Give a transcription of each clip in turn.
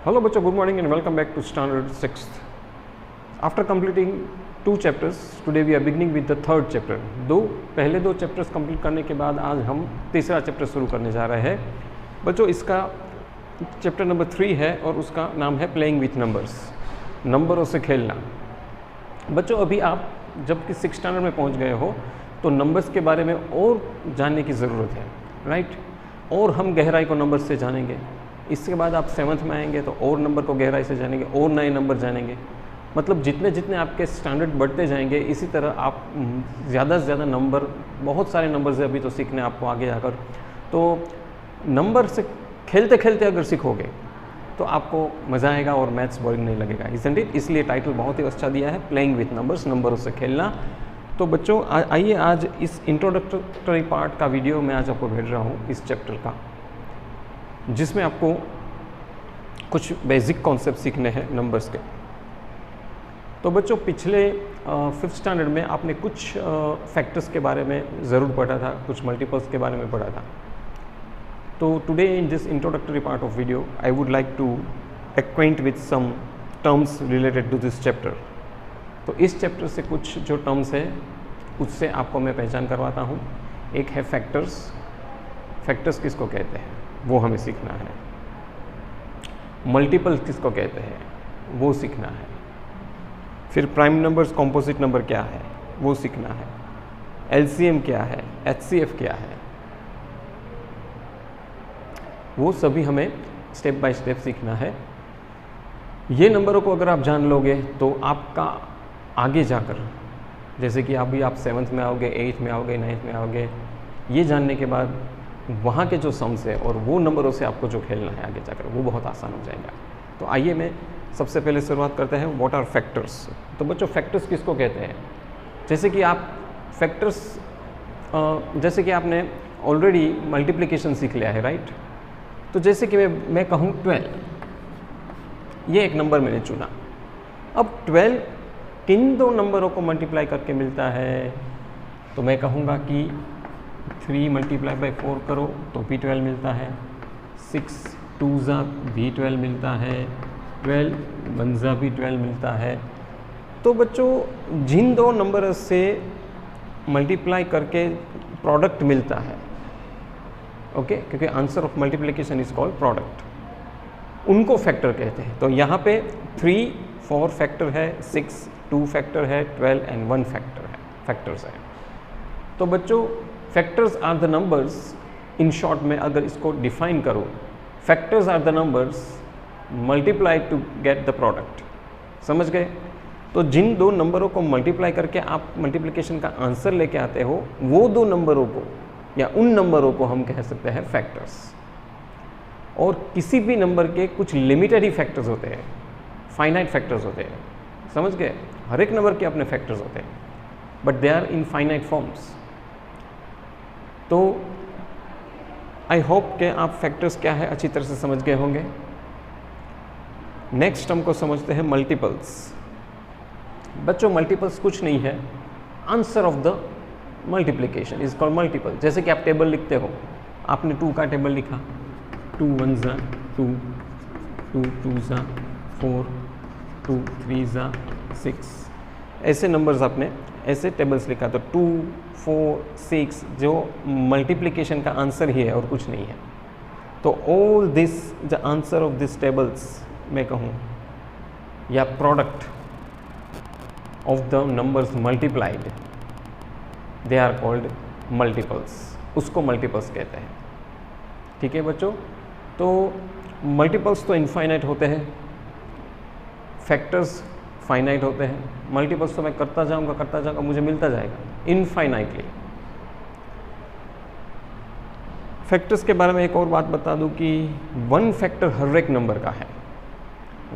Hello बच्चों, good morning and welcome back to standard 6th. After completing 2 chapters, today we are beginning with the third chapter. पहले दो chapters complete करने के बाद आज हम तीसरा चैप्टर शुरू करने जा रहे हैं। बच्चों इसका चैप्टर नंबर 3 है और उसका नाम है प्लेइंग विथ नंबर्स, नंबरों से खेलना। बच्चों अभी आप जब कि 6th स्टैंडर्ड में पहुंच गए हो तो नंबर्स के बारे में और जानने की ज़रूरत है, राइट। और हम गहराई को नंबर्स से जानेंगे। इसके बाद आप 7th में आएंगे तो और नंबर को गहराई से जानेंगे और नए नंबर जानेंगे। मतलब जितने जितने आपके स्टैंडर्ड बढ़ते जाएंगे इसी तरह आप ज़्यादा से ज़्यादा नंबर, बहुत सारे नंबर्स अभी तो सीखने आपको आगे जाकर। तो नंबर से खेलते खेलते अगर सीखोगे तो आपको मज़ा आएगा और मैथ्स बोरिंग नहीं लगेगा, इसंट इट। इसलिए टाइटल बहुत ही अच्छा दिया है, प्लेइंग विथ नंबर्स, नंबरों से खेलना। तो बच्चों आइए आज इस इंट्रोडक्टरी पार्ट का वीडियो मैं आज आपको भेज रहा हूँ इस चैप्टर का, जिसमें आपको कुछ बेसिक कॉन्सेप्ट सीखने हैं नंबर्स के। तो बच्चों पिछले 5th स्टैंडर्ड में आपने कुछ फैक्टर्स के बारे में ज़रूर पढ़ा था, कुछ मल्टीपल्स के बारे में पढ़ा था। तो today in this introductory part of video I would like to acquaint with some terms related to this chapter. तो इस चैप्टर से कुछ जो टर्म्स है उससे आपको मैं पहचान करवाता हूँ। एक है फैक्टर्स, फैक्टर्स किसको कहते हैं वो हमें सीखना है। मल्टीपल किसको कहते हैं वो सीखना है। फिर प्राइम नंबर्स, कॉम्पोजिट नंबर क्या है वो सीखना है। एलसीएम क्या है, एचसीएफ क्या है, वो सभी हमें स्टेप बाय स्टेप सीखना है। ये नंबरों को अगर आप जान लोगे तो आपका आगे जाकर, जैसे कि अभी आप 7th में आओगे, 8th में आओगे, 9th में आओगे, ये जानने के बाद वहाँ के जो सम्स है और वो नंबरों से आपको जो खेलना है आगे जाकर वो बहुत आसान हो जाएगा। तो आइए मैं सबसे पहले शुरुआत करते हैं, व्हाट आर फैक्टर्स। तो बच्चों फैक्टर्स किसको कहते हैं? जैसे कि आप फैक्टर्स, जैसे कि आपने ऑलरेडी मल्टीप्लिकेशन सीख लिया है, राइट। तो जैसे कि मैं कहूँ 12, ये एक नंबर मैंने चुना। अब 12 किन दो नंबरों को मल्टीप्लाई करके मिलता है? तो मैं कहूँगा कि 3 मल्टीप्लाई बाई 4 करो तो भी 12 मिलता है, 6 2 भी 12 मिलता है, 12 1 भी 12 मिलता है। तो बच्चों जिन दो नंबर से मल्टीप्लाई करके प्रोडक्ट मिलता है, ओके, क्योंकि answer of multiplication is called product, उनको फैक्टर कहते हैं। तो यहाँ पे 3 4 फैक्टर है, 6 2 फैक्टर है, 12 एंड 1 फैक्टर है, फैक्टर्स है। तो बच्चों factors are the numbers, in short में अगर इसको डिफाइन करो, factors are the numbers multiply to get the product. समझ गए? तो जिन दो नंबरों को मल्टीप्लाई करके आप मल्टीप्लिकेशन का आंसर लेके आते हो, वो दो नंबरों को या उन नंबरों को हम कह सकते हैं फैक्टर्स। और किसी भी नंबर के कुछ लिमिटेड ही फैक्टर्स होते हैं, फाइनाइट फैक्टर्स होते हैं। समझ गए? हर एक नंबर के अपने फैक्टर्स होते हैं, but they are infinite forms. तो आई होप कि आप फैक्टर्स क्या है अच्छी तरह से समझ गए होंगे। नेक्स्ट हमको समझते हैं मल्टीपल्स। बच्चों मल्टीपल्स कुछ नहीं है, answer of the multiplication is called multiple. जैसे कि आप टेबल लिखते हो, आपने 2 का टेबल लिखा, 2 1 2, 2 2 4, 2 3 6, ऐसे नंबर्स आपने ऐसे टेबल्स लिखा। तो 2 4 6 जो मल्टीप्लिकेशन का आंसर ही है और कुछ नहीं है। तो all this the answer of this tables मैं कहूँ, या product of the numbers multiplied, they are called multiples, उसको मल्टीपल्स कहते हैं। ठीक है बच्चों? तो मल्टीपल्स तो इनफाइनाइट होते हैं, फैक्टर्स फाइनाइट होते हैं। मल्टीपल्स तो मैं करता जाऊंगा मुझे मिलता जाएगा इनफाइनाइटली। फैक्टर्स के बारे में एक और बात बता दूं कि 1 फैक्टर हर एक नंबर का है।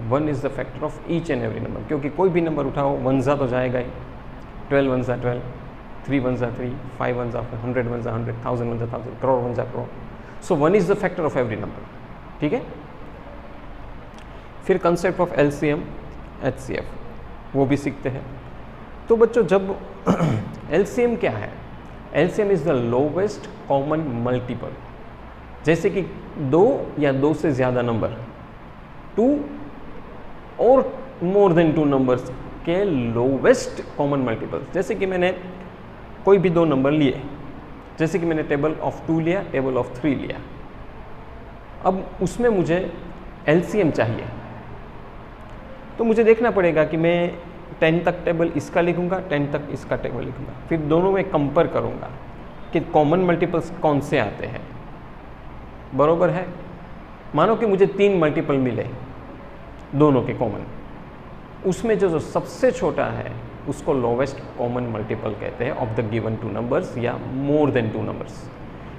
1 is the factor of each and every number, क्योंकि कोई भी नंबर उठाओ 1 तो जाएगा ही। 12 1 12, 3 1 3, 5 1 100 1 100, 1000 1 1000, करोड़ 1 करोड़। सो 1 is the factor of every number. ठीक है? फिर कंसेप्ट ऑफ एलसीएम एचसीएफ वो भी सीखते हैं। तो बच्चों जब एलसीएम क्या है? LCM is the lowest common multiple. जैसे कि 2 या 2 से ज़्यादा नंबर, 2 और मोर देन 2 नंबर्स के लोवेस्ट कॉमन मल्टीपल्स। जैसे कि मैंने कोई भी 2 नंबर लिए, जैसे कि मैंने टेबल ऑफ 2 लिया, टेबल ऑफ 3 लिया, अब उसमें मुझे एलसीएम चाहिए, तो मुझे देखना पड़ेगा कि मैं 10 तक टेबल इसका लिखूंगा, 10 तक इसका टेबल लिखूंगा, फिर दोनों में कंपेयर करूंगा कि कॉमन मल्टीपल्स कौन से आते हैं। बरोबर है। मानो कि मुझे 3 मल्टीपल मिले दोनों के कॉमन, उसमें जो सबसे छोटा है उसको लोवेस्ट कॉमन मल्टीपल कहते हैं ऑफ द गिवन 2 नंबर्स या more than 2 numbers.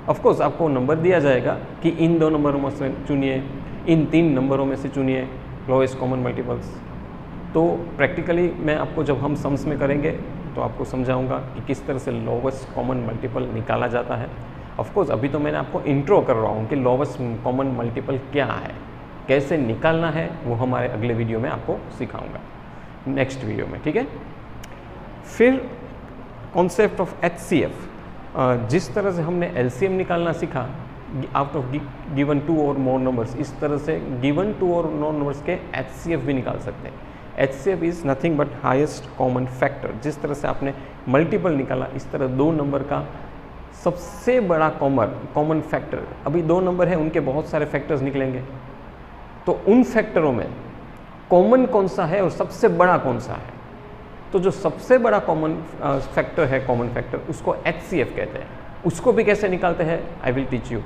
Of course आपको नंबर दिया जाएगा कि इन 2 नंबरों में से चुनिए, इन 3 नंबरों में से चुनिए लोवेस्ट कॉमन मल्टीपल्स। तो प्रैक्टिकली मैं आपको जब हम सम्स में करेंगे तो आपको समझाऊंगा कि किस तरह से लोवेस्ट कॉमन मल्टीपल निकाला जाता है। ऑफ कोर्स अभी तो मैंने आपको इंट्रो कर रहा हूँ कि लोवेस्ट कॉमन मल्टीपल क्या है, कैसे निकालना है, वो हमारे अगले वीडियो में आपको सिखाऊंगा, नेक्स्ट वीडियो में, ठीक है। फिर कॉन्सेप्ट ऑफ एचसीएफ, जिस तरह से हमने एलसीएम निकालना सीखा आउट ऑफ गिवन 2 और मोर नंबर्स, इस तरह से गिवन 2 और मोर नंबर्स के एचसीएफ भी निकाल सकते हैं। HCF is nothing but highest common factor. जिस तरह से आपने मल्टीपल निकाला, इस तरह 2 नंबर का सबसे बड़ा कॉमन फैक्टर, अभी 2 नंबर है उनके बहुत सारे फैक्टर्स निकलेंगे, तो उन फैक्टरों में कॉमन कौन सा है और सबसे बड़ा कौन सा है, तो जो सबसे बड़ा कॉमन फैक्टर है, कॉमन फैक्टर, उसको एचसीएफ कहते हैं। उसको भी कैसे निकालते हैं आई विल टीच यू।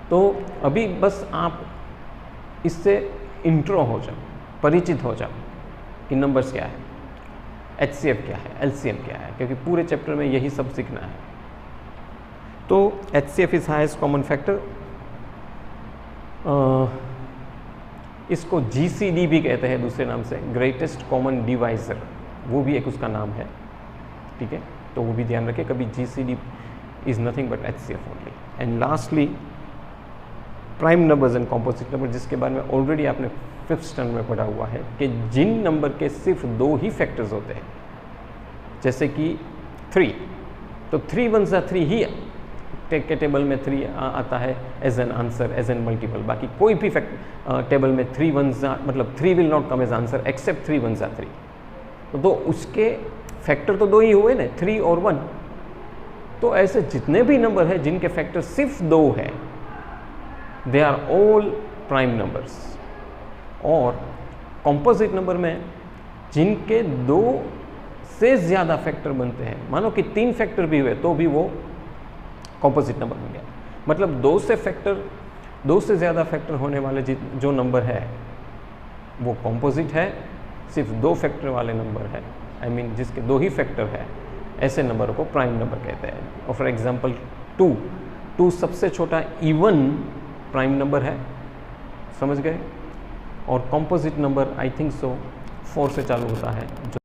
तो अभी बस आप इससे इंट्रो हो जाओ, परिचित हो जाओ कि नंबर्स क्या है, एचसीएफ क्या है, एलसीएम क्या है, क्योंकि पूरे चैप्टर में यही सब सीखना है। तो HCF is highest common factor, इसको जीसीडी भी कहते हैं दूसरे नाम से, ग्रेटेस्ट कॉमन डिवाइजर, वो भी एक उसका नाम है, ठीक है। तो वो भी ध्यान रखें, कभी GCD is nothing but HCF only. And lastly prime numbers and composite number, जिसके बारे में ऑलरेडी आपने 5th स्टैंडर्ड में पढ़ा हुआ है कि जिन नंबर के सिर्फ 2 ही फैक्टर्स होते हैं, जैसे कि 3, तो 3 1 3 ही के टेबल में 3 आता है as an answer, as an multiple. बाकी कोई भी टेबल में 3 1 मतलब 3 will not come as answer except 3 1 3। तो उसके फैक्टर तो 2 ही हुए ना, 3 और 1। तो ऐसे जितने भी नंबर हैं जिनके फैक्टर सिर्फ 2 है, they are all prime numbers. और कॉम्पोजिट नंबर में जिनके 2 से ज़्यादा फैक्टर बनते हैं, मानो कि 3 फैक्टर भी हुए तो भी वो कॉम्पोजिट नंबर बन गया। मतलब 2 से ज़्यादा फैक्टर होने वाले जो नंबर है वो कॉम्पोजिट है, सिर्फ 2 फैक्टर वाले नंबर है, आई मीन जिसके 2 ही फैक्टर है, ऐसे नंबर को प्राइम नंबर कहते हैं। और फॉर एग्जांपल 2 सबसे छोटा इवन प्राइम नंबर है, समझ गए। और composite number I think so 4 से चालू होता है, जो